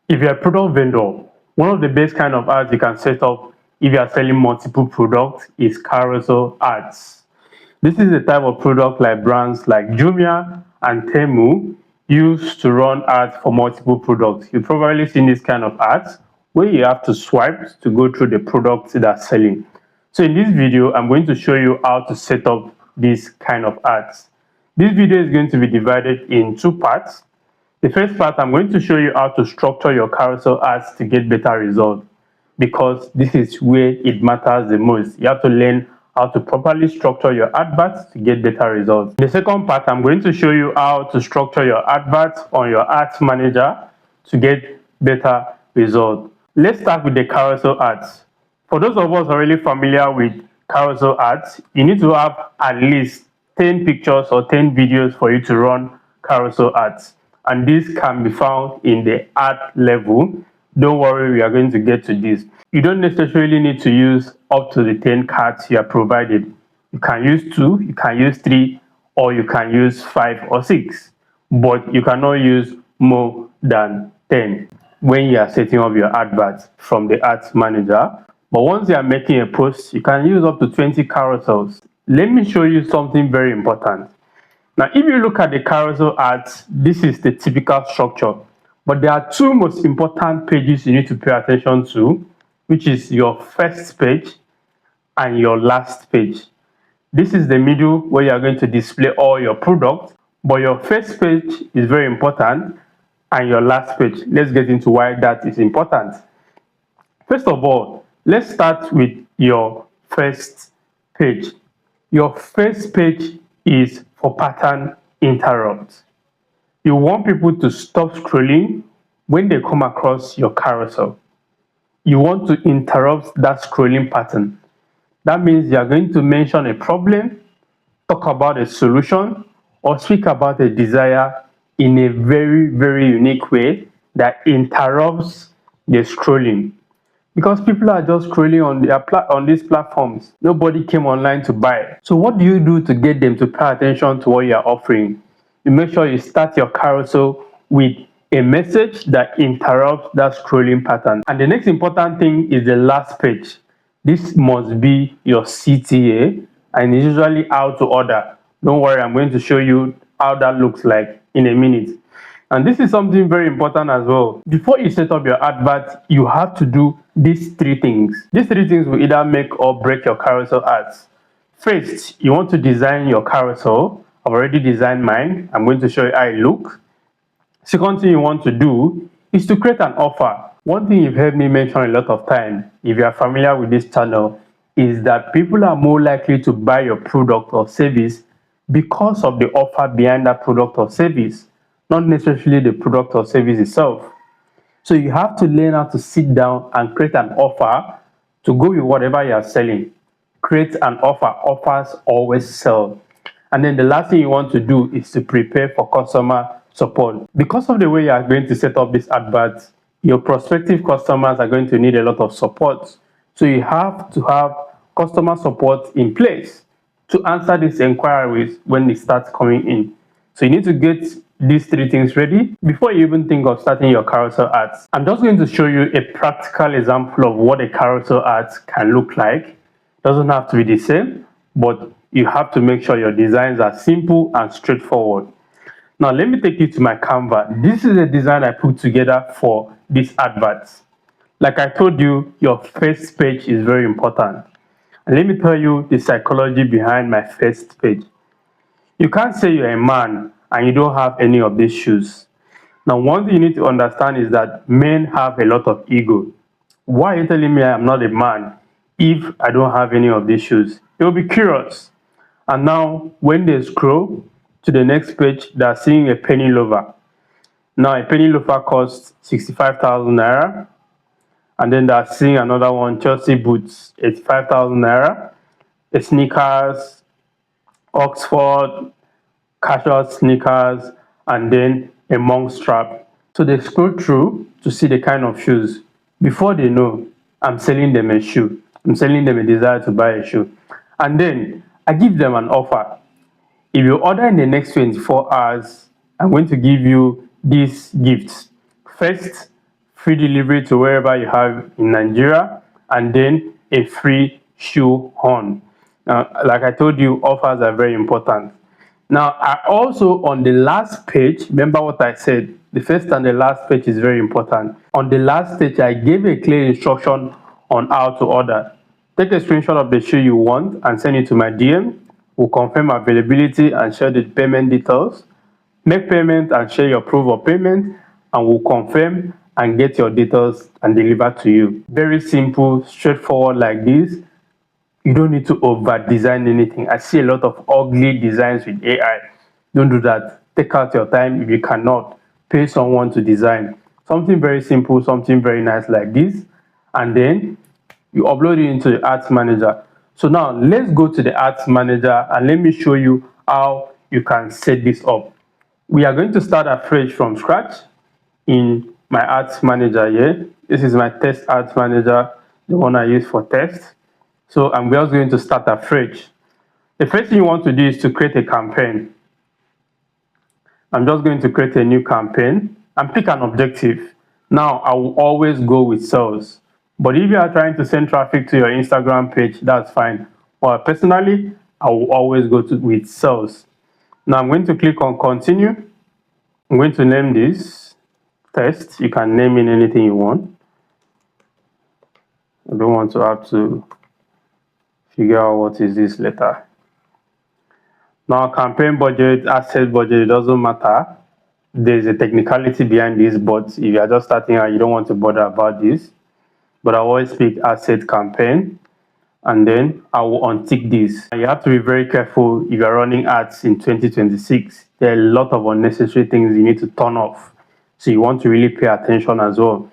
If you're a product vendor, one of the best kind of ads you can set up if you are selling multiple products is carousel ads. This is the type of product like brands like Jumia and Temu use to run ads for multiple products. You've probably seen this kind of ads where you have to swipe to go through the products they're selling. So in this video, I'm going to show you how to set up this kind of ads. This video is going to be divided in two parts. The first part, I'm going to show you how to structure your carousel ads to get better results, because this is where it matters the most. You have to learn how to properly structure your adverts to get better results. In the second part, I'm going to show you how to structure your adverts on your ads manager to get better results. Let's start with the carousel ads. For those of us already familiar with carousel ads, you need to have at least 10 pictures or 10 videos for you to run carousel ads, and this can be found in the ad level. Don't worry, we are going to get to this. You don't necessarily need to use up to the 10 cards you are provided. You can use 2, you can use 3, or you can use 5 or 6, but you cannot use more than 10 when you are setting up your adverts from the ads manager. But once you are making a post, you can use up to 20 carousels. Let me show you something very important. Now, if you look at the carousel ads, this is the typical structure. But there are two most important pages you need to pay attention to, which is your first page and your last page. This is the middle where you are going to display all your products, but your first page is very important and your last page. Let's get into why that is important. First of all, let's start with your first page. Your first page is for pattern interrupts. You want people to stop scrolling when they come across your carousel. You want to interrupt that scrolling pattern. That means you are going to mention a problem, talk about a solution, or speak about a desire in a very, very unique way that interrupts the scrolling. Because people are just scrolling on these platforms. Nobody came online to buy. So what do you do to get them to pay attention to what you are offering? You make sure you start your carousel with a message that interrupts that scrolling pattern. And the next important thing is the last page. This must be your CTA, and it's usually how to order. Don't worry, I'm going to show you how that looks like in a minute. And this is something very important as well. Before you set up your advert, you have to do these 3 things. These 3 things will either make or break your carousel ads. First, you want to design your carousel. I've already designed mine. I'm going to show you how it looks. Second thing you want to do is to create an offer. One thing you've heard me mention a lot of time, if you are familiar with this channel, is that people are more likely to buy your product or service because of the offer behind that product or service, not necessarily the product or service itself. So you have to learn how to sit down and create an offer to go with whatever you are selling. Create an offer. Offers always sell. And then the last thing you want to do is to prepare for customer support. Because of the way you are going to set up this advert, your prospective customers are going to need a lot of support. So you have to have customer support in place to answer these inquiries when it starts coming in. So you need to get these 3 things ready before you even think of starting your carousel ads. I'm just going to show you a practical example of what a carousel ads can look like. It doesn't have to be the same, but you have to make sure your designs are simple and straightforward. Now let me take you to my Canva. This is a design I put together for these adverts. Like I told you, your first page is very important. And let me tell you the psychology behind my first page. You can't say you're a man and you don't have any of these shoes. Now, one thing you need to understand is that men have a lot of ego. Why are you telling me I'm not a man if I don't have any of these shoes? They will be curious. And now, when they scroll to the next page, they're seeing a penny loafer. Now, a penny loafer costs 65,000 naira. And then they're seeing another one, Chelsea boots, 85,000 naira. A sneakers, Oxford, casual sneakers, and then a monk strap. So they scroll through to see the kind of shoes. Before they know, I'm selling them a shoe. I'm selling them a desire to buy a shoe. And then I give them an offer. If you order in the next 24 hours, I'm going to give you these gifts. First, free delivery to wherever you have in Nigeria, and then a free shoe horn. Now, like I told you, offers are very important. Now, I also, on the last page, remember what I said, the first and the last page is very important. On the last page, I gave a clear instruction on how to order. Take a screenshot of the shoe you want and send it to my DM. We'll confirm availability and share the payment details. Make payment and share your proof of payment, and we'll confirm and get your details and deliver to you. Very simple, straightforward like this. You don't need to over design anything. I see a lot of ugly designs with AI. Don't do that. Take out your time. If you cannot, pay someone to design something very simple, something very nice like this, and then you upload it into the ads manager. So now let's go to the ads manager and let me show you how you can set this up. We are going to start afresh from scratch in my ads manager here. This is my test ads manager, the one I use for test. So I'm just going to start afresh. The first thing you want to do is to create a campaign. I'm just going to create a new campaign and pick an objective. Now, I will always go with sales. But if you are trying to send traffic to your Instagram page, that's fine. But personally, I will always go with sales. Now, I'm going to click on continue. I'm going to name this test. You can name in anything you want. I don't want to have to figure out what is this letter. Now, campaign budget, asset budget, it doesn't matter. There's a technicality behind this, but if you are just starting out, you don't want to bother about this. But I always pick asset campaign, and then I will untick this. You have to be very careful if you're running ads in 2026. There are a lot of unnecessary things you need to turn off. So you want to really pay attention as well.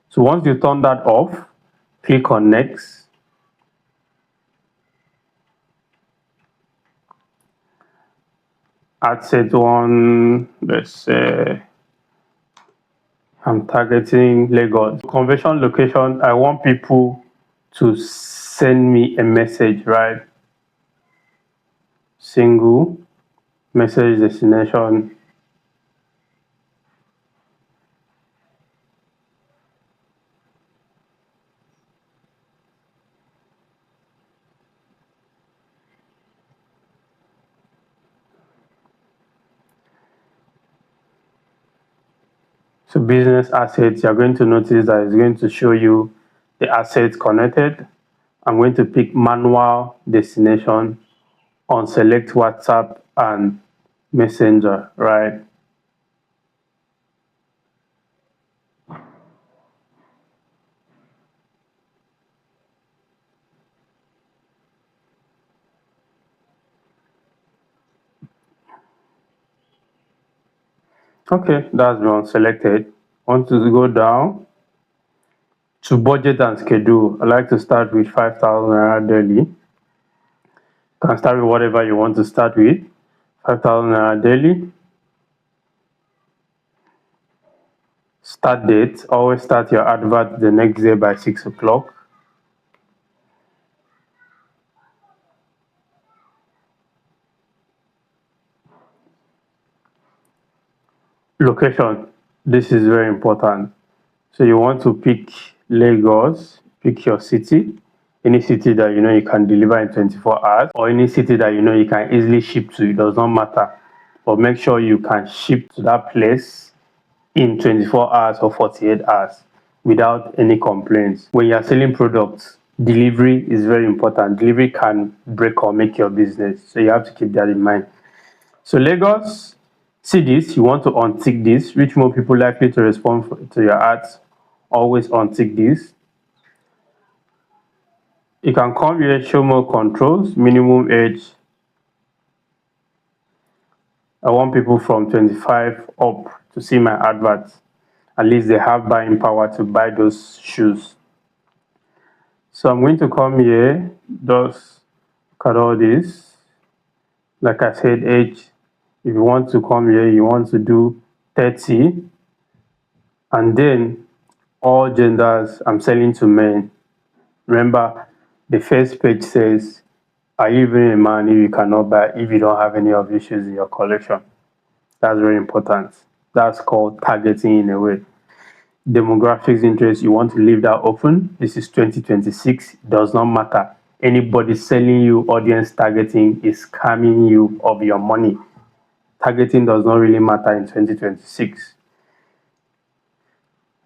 So once you turn that off, click on next. Ad set one, let's say I'm targeting Lagos. Conversion location, I want people to send me a message, right? Single message destination. So business assets, you're going to notice that it's going to show you the assets connected. I'm going to pick manual destination on select WhatsApp and Messenger, right? Okay, that's been selected. Want to go down to budget and schedule. I like to start with 5,000 naira daily. You can start with whatever you want to start with. 5,000 naira daily. Start date. Always start your advert the next day by 6 o'clock. Location. This is very important. So you want to pick Lagos, pick your city, any city that you know you can deliver in 24 hours, or any city that you know you can easily ship to. It does not matter, but make sure you can ship to that place in 24 hours or 48 hours without any complaints. When you are selling products, delivery is very important. Delivery can break or make your business, so you have to keep that in mind. So Lagos, see this, you want to untick this. Reach more people likely to respond to your ads. Always untick this. You can come here, show more controls, minimum age. I want people from 25 up to see my adverts. At least they have buying power to buy those shoes. So I'm going to come here, just cut all this. Like I said, age. If you want to come here, you want to do 30. And then all genders, I'm selling to men. Remember, the first page says, are you even a man if you cannot buy, if you don't have any of these shoes in your collection? That's very important. That's called targeting in a way. demographics, interest, you want to leave that open. This is 2026, it does not matter. Anybody selling you audience targeting is scamming you of your money. Targeting does not really matter in 2026.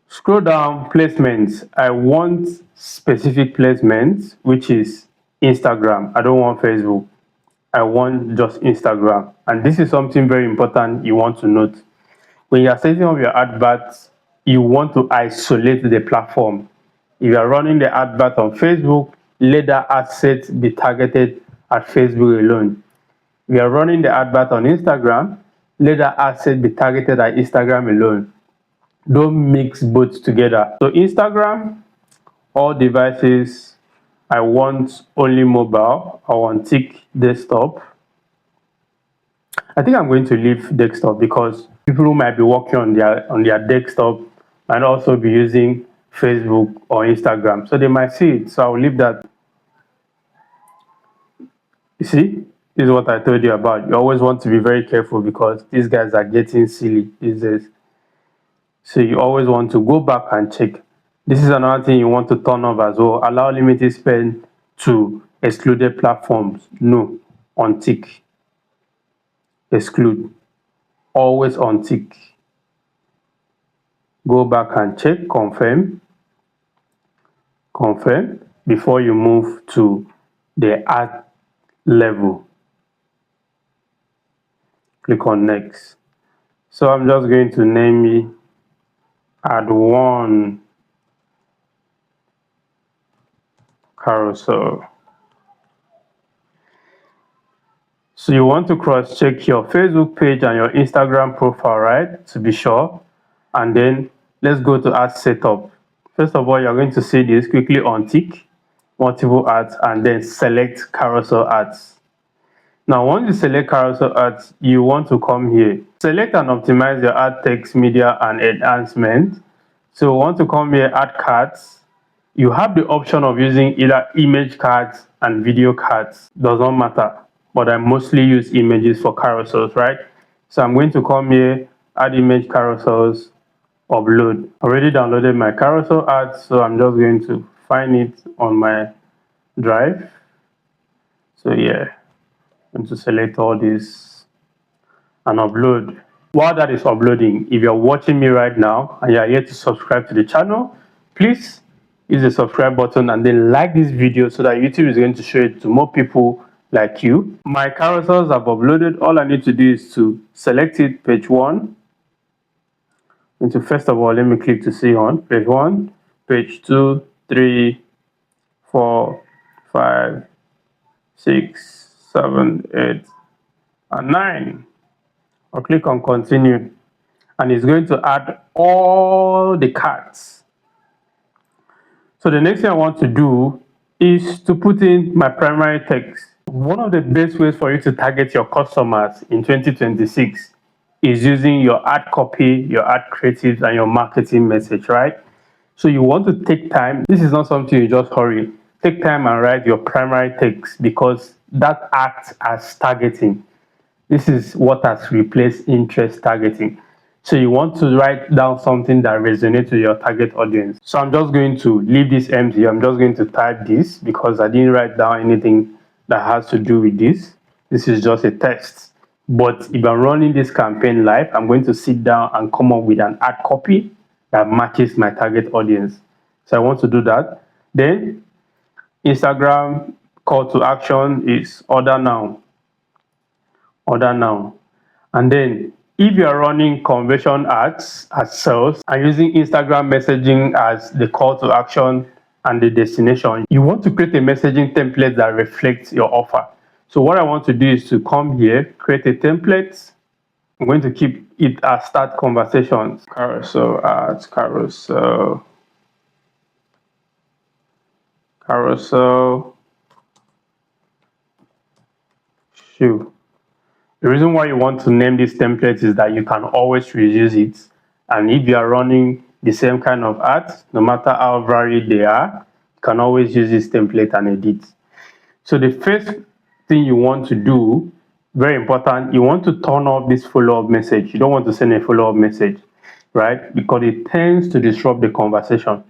Scroll down, placements. I want specific placements, which is Instagram. I don't want Facebook. I want just Instagram. And this is something very important you want to note. When you are setting up your adverts, you want to isolate the platform. If you are running the advert on Facebook, let that ad set be targeted at Facebook alone. If you are running the advert on Instagram, let that ad set be targeted at Instagram alone. Don't mix both together. So Instagram, all devices, I want only mobile, I want tick desktop. I think I'm going to leave desktop because people who might be working on their desktop might also be using Facebook or Instagram, so they might see it. So I'll leave that. You see, this is what I told you about. You always want to be very careful because these guys are getting silly these days. So you always want to go back and check. This is another thing you want to turn off as well. Allow limited spend to excluded platforms. No, on tick. Exclude. Always on tick. Go back and check, confirm before you move to the ad level. Click on next. So I'm just going to name it ad 1 carousel. So you want to cross check your Facebook page and your Instagram profile, right, to be sure. And then let's go to ad setup. First of all, you're going to see this, quickly untick multiple ads and then select carousel ads. Now once you select carousel ads, you want to come here, select and optimize your ad text, media and enhancement. So you want to come here, add cards. You have the option of using either image cards and video cards, does not matter, but I mostly use images for carousels, right? So I'm going to come here, add image carousels, upload. I already downloaded my carousel ads, so I'm just going to find it on my drive. So yeah, I'm going to select all this and upload. While that is uploading, if you're watching me right now and you're yet to subscribe to the channel, please use the subscribe button and then like this video so that YouTube is going to show it to more people like you. My carousels have uploaded. All I need to do is to select it, page 1. And so first of all, let me click to see on page 1, page 2, 3, 4, 5, 6, 7, 8, and 9. I'll click on continue and it's going to add all the cards. So the next thing I want to do is to put in my primary text. One of the best ways for you to target your customers in 2026 is using your ad copy, your ad creatives, and your marketing message, right? So you want to take time. This is not something you just hurry. Take time and write your primary text because that acts as targeting. This is what has replaced interest targeting. So you want to write down something that resonates with your target audience. So I'm just going to leave this empty. I'm just going to type this because I didn't write down anything that has to do with this. This is just a test. But if I'm running this campaign live, I'm going to sit down and come up with an ad copy that matches my target audience. So I want to do that. Then Instagram call to action is order now. Order now. And then if you are running conversion ads as sales and using Instagram messaging as the call to action and the destination, you want to create a messaging template that reflects your offer. So what I want to do is to come here, create a template. I'm going to keep it as start conversations. Carousel ads, carousel, shoe. The reason why you want to name this template is that you can always reuse it. And if you are running the same kind of ads, no matter how varied they are, you can always use this template and edit. So the first thing you want to do, very important, you want to turn off this follow-up message. You don't want to send a follow-up message. right? Because it tends to disrupt the conversation.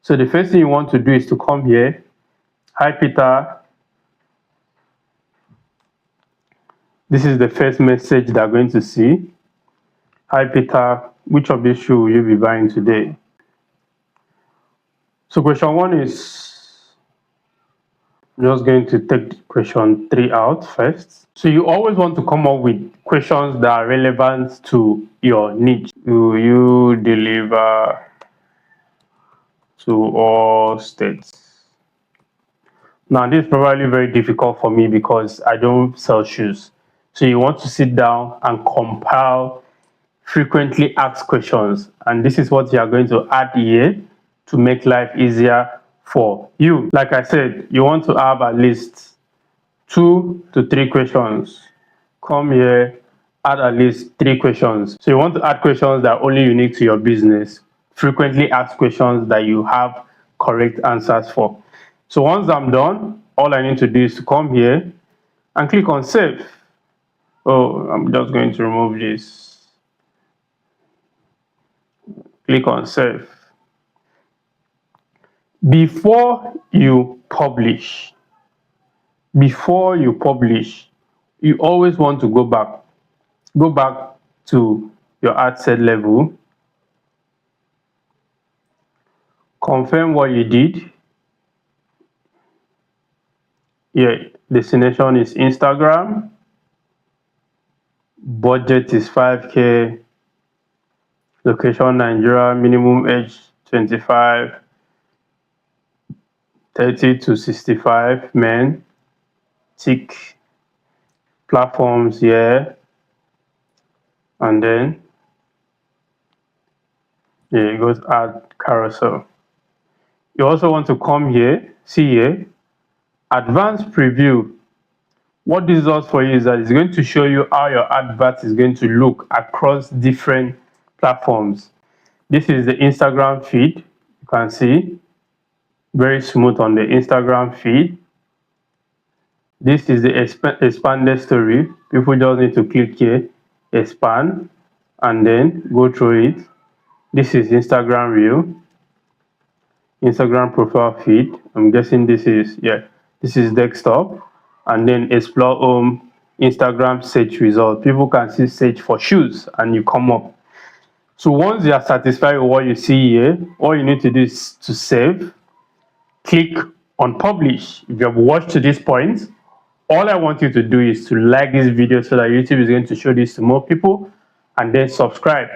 So the first thing you want to do is to come here. Hi Peter, this is the first message they're going to see. Hi Peter, which of these shoes will you be buying today? So question 1 is, I'm just going to take question 3 out first. So you always want to come up with questions that are relevant to your niche. Will you deliver to all states? Now this is probably very difficult for me because I don't sell shoes. So you want to sit down and compile frequently asked questions, and this is what you are going to add here to make life easier for you. Like I said, you want to have at least 2 to 3 questions. Come here, add at least 3 questions. So you want to add questions that are only unique to your business, frequently asked questions that you have correct answers for. So once I'm done, all I need to do is to come here and click on save. Oh, I'm just going to remove this. Click on save. Before you publish, you always want to go back to your ad set level, confirm what you did. Here, destination is Instagram, budget is 5K, location Nigeria, minimum age 25, 30 to 65 men, tick, platforms here, and then here it goes add carousel. You also want to come here, see here, advanced preview. What this does for you is that it's going to show you how your advert is going to look across different platforms. This is the Instagram feed. You can see very smooth on the Instagram feed. This is the expanded story. People just need to click here, expand, and then go through it. This is Instagram reel, Instagram profile feed. I'm guessing this is desktop, and then explore home, Instagram search result. People can see search for shoes and you come up. So once you are satisfied with what you see here, all you need to do is to save, click on publish. If you have watched to this point, all I want you to do is to like this video so that YouTube is going to show this to more people, and then subscribe.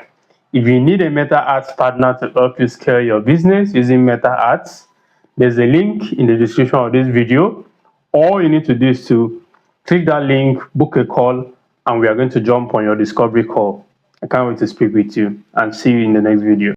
If you need a Meta Ads partner to help you scale your business using Meta Ads, there's a link in the description of this video. All you need to do is to click that link, book a call, and we are going to jump on your discovery call. I can't wait to speak with you, and see you in the next video.